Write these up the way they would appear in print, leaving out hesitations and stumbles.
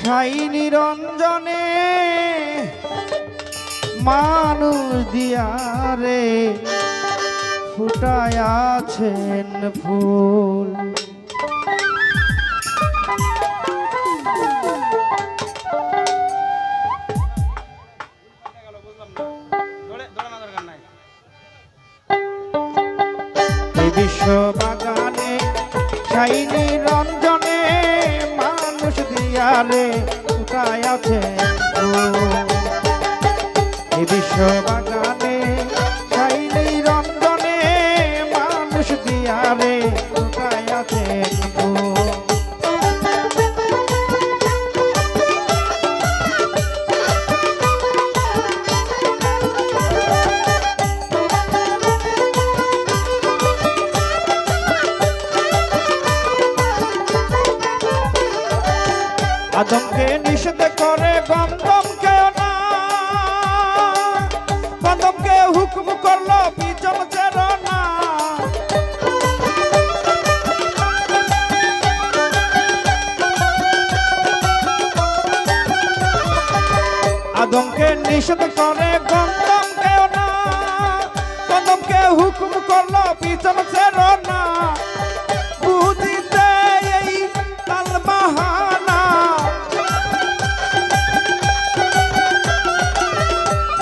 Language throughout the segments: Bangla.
সাই নিরঞ্জনে মানুষ দিয়ারে ফুটায় আছেন ফুল। বিশ্ব বাগানে সাই নিরঞ্জনে মানুষ দিয়ারে ফুটায় আছেন ফুল। এই বিশ্ব বাগানে সাই নিরঞ্জনে মানুষ দিয়ারে ফুটায় আছেন ফুল। আদমকে নিষেধ করে গন্ধমকেও না, গন্ধমকে হুকুম করলো পিছন ছেড়ো না। আদমকে নিষেধ করে গন্ধমকেও না, গন্ধমকে হুকুম করলো পিছন ছেড়ো না। বুঝিতে এই কাল বাহানা,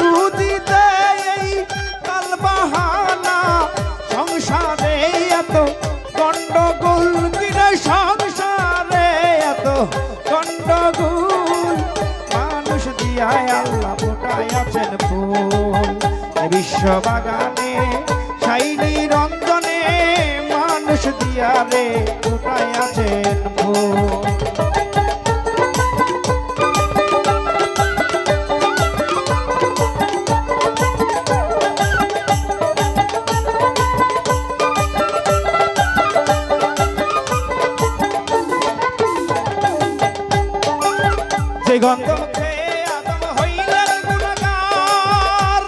বুঝিতে এই কাল বাহানা। সংসারে এত গন্ডগোল কিরে, সংসারে এত গন্ডগোল। মানুষ দিয়ায় আল্লাহ ফোটায় আছেন ফুল। বিশ্ব বাগানে সাই নিরঞ্জনে মানুষ দিয়ারে ফোটায় আছেন ফুল। যে গন্ধ খেয়ে আদম হইলেন গুনাহগার,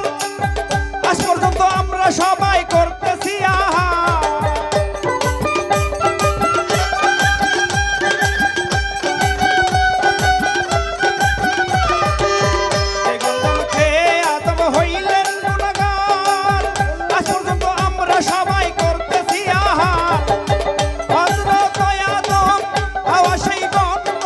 আজ পর্যন্ত আমরা সবাই করতেছি আহার। যে গন্ধ খেয়ে আদম হইলেন গুনাহগার, আজ পর্যন্ত আমরা সবাই করতেছি আহার। হযরত আদম হাওয়া সেই গন্ধ,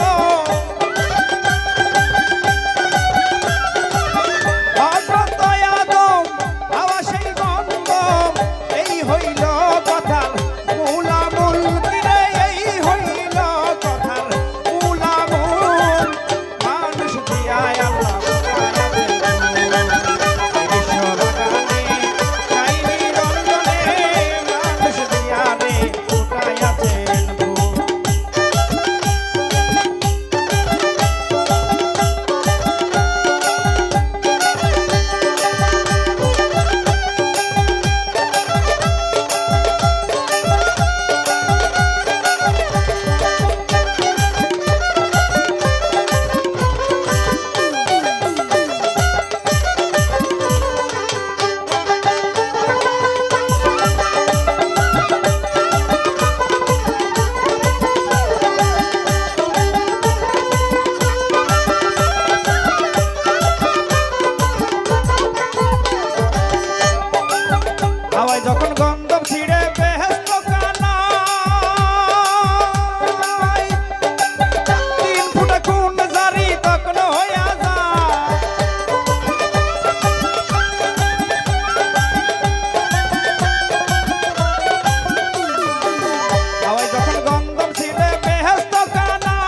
হাওয়ায় যখন গন্ধম ছিড়ে বেহেশত কানায়, 3 ফুটা খুন জারি তখন হইয়া যায়। হাওয়ায় যখন গন্ধম ছিড়ে বেহেশত কানায়,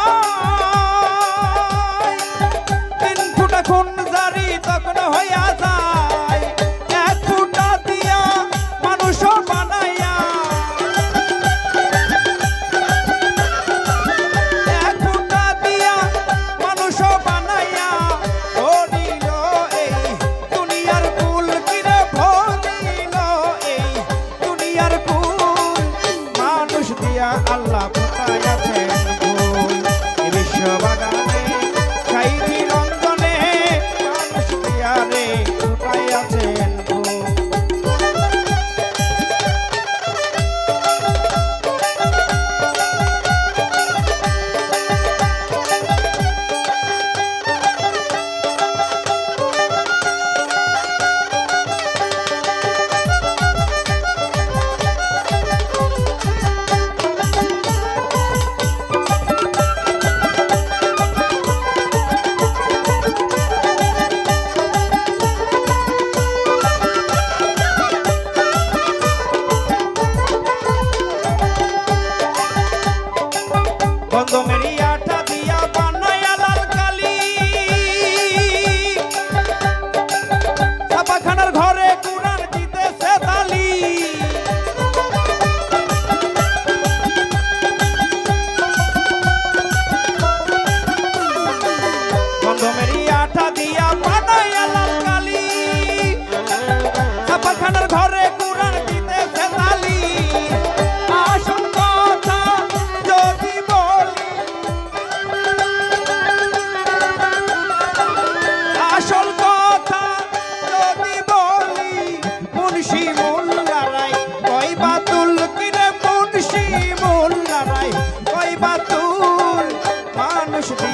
3 ফুটা খুন জারি তখন হইয়া যায়। আল্লাহ ফোটায় আছেন ফুল। এই বিশ্ব বাগানে সাই নিরঞ্জনে মানুষ দিয়ারে ফোটায় আছেন ফুল।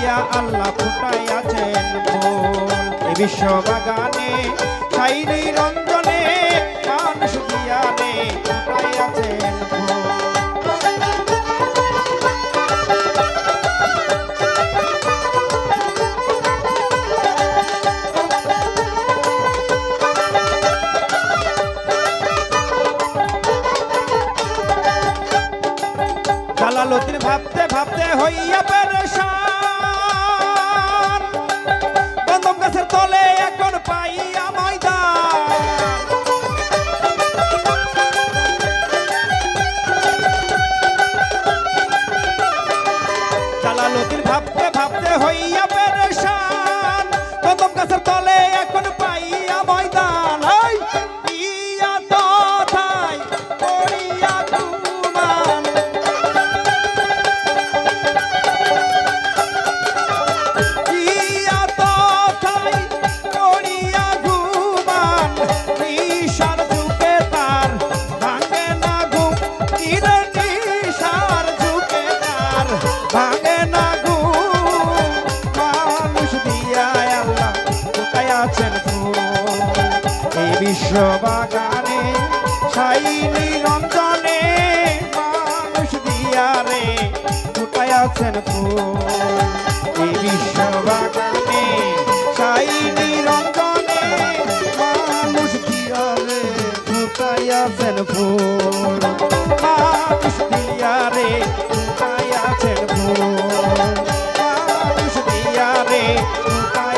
দিয়া আল্লাহ ফুটাইয়াছেন ফুল এই বিশ্ব বাগানে ছাই নিরঞ্জনে মানুষ দিয়া রে ফুটাইয়াছেন ফুল। জালালউদ্দিন ভাবতে ভাবতে হইয়া পেরেশান গন্ধম গাছের তলে এখন পাইয়া ময়দান। জালালউদ্দিন ভাবতে ভাবতে হইয়া পেরেশান গন্ধম গাছের তলে এখন পাইয়া ময়দান। ইয়া তথায় পড়িয়া ঘুমান ভাঙে না ঘুম মানুষ দিয়া আল্লাহ ফুটাইয়াছেন ফুল এই বিশ্ব বাগানে ছাই নিরঞ্জনে মানুষ দিয়া রে ফুটাইয়াছেন ফুল এই বিশ্ব বাগানে ছাই নিরঞ্জনে মানুষ দিয়া রে ফুটাইয়াছেন ফুল মানুষ দিয়া রে ফুটাইয়াছেন ফুল মানুষ দিয়া রে